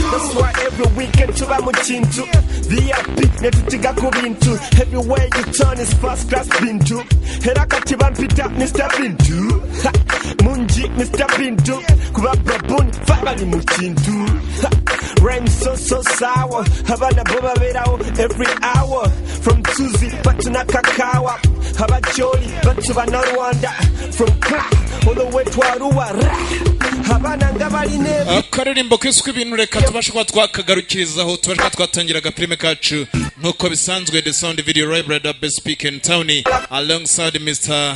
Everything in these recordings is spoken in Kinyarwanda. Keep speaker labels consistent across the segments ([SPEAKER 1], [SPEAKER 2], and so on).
[SPEAKER 1] That's why every weekend tuba mu kintu VIP netutiga ku bintu everywhere you turn is first class bintu era kati bampita Mr. Bintu munji Mr. Bintu kuba babuni family mu kintu rhyme so sour abana boba berawo every hour from Tuesday but to Nakakawa abacholi but to Rwanda from all the way to Arua
[SPEAKER 2] akaririmbo kisuka ibintu reka tubashe kuba twakagarukirizaho tubashe twatangira agaprime kacu nkuko bisanzwe the sound video library the best speaker in town alongside Mr.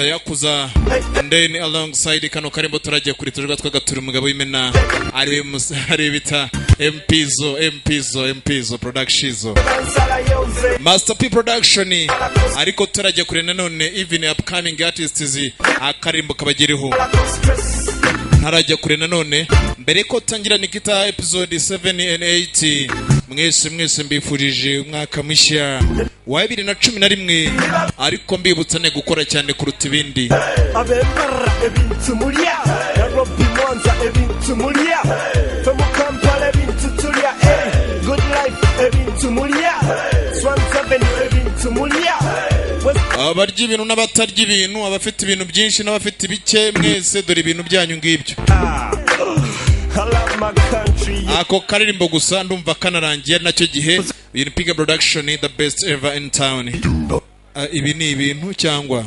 [SPEAKER 2] Yakuza and then alongside kano karimbo turagiye kuri turwa twagatura umugabo w'imena ari bita Mpizo production Master P production ariko turagiye kuri nanone even upcoming artists akarimbo kabagiriho ntarajya kure nanone mbere ko tangira nikita episode 7 and 8 mwese mbifurije umwaka mushya wa 2011 ariko mbibutsa gukora cyane kuruta ibindi
[SPEAKER 1] abemara ebintu mulia Nairobi Mwanza ebintu mulia from Kampala ebintu tulia good life ebintu mulia Swan 7 ebintu mulia
[SPEAKER 2] abarya ibintu n'abatarya ibintu abafite ibintu byinshi n'abafite bike mwese dore ibintu byanyu ngibyo ako karirimbo gusa ndumva kanarangiye nacyo gihe Piga production the best ever in town ibi ni ibintu cyangwa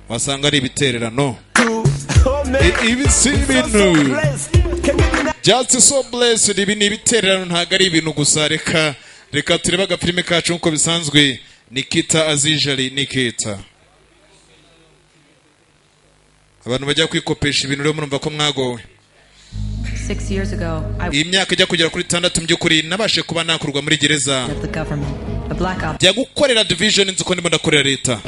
[SPEAKER 2] wasanga ari ibitererano ibi si ibintu just so blessed ibi ni ibitererano ntago ari ibintu gusa reka tureba agafilime kacu nkuko bisanzwe Nikita Azijali Nikita abantu bajya kwikopesha ibintu rero murumva ko mwagowe
[SPEAKER 3] 6 years ago
[SPEAKER 2] imyaka ijya kugera kuri 6 by'ukuri nabashe kuba nakurwa muri gereza bya gukorera division nzuko ndimo ndakorera leta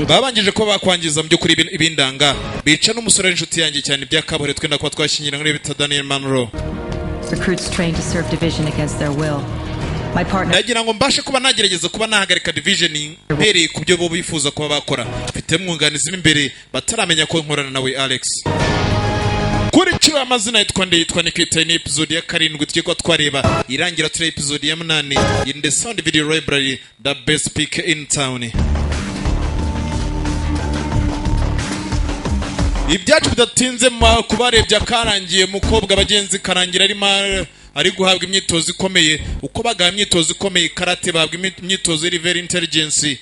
[SPEAKER 2] babangije ko bakwangiza mu by'ukuri ibindanga bica n'umusore w'inshuti yanjye cyane byakabore twenda kuba twashinyira muri bita Daniel Manro
[SPEAKER 3] recruits trained to serve division against their will. My partner
[SPEAKER 2] nagira ngo mbashe kuba nagerageza kuba nahagarika division mbere ku byo bo bifuza kuba bakora mfite mwunganizi imbere bataramenya ko nkorana nawe Alex kuri cyo amazina yitwa Nikita ni episode ya 7 tujye twareba irangira turi episode ya 8 in the sound video library the best speaker in town ibyacu bidatinze kubarebya karangiye mukobwa bagenzi karangira ari guhabwa imyitozo ikomeye uko bagaha imyitozo ikomeye karate bahabwa imyitozo iri very intelligence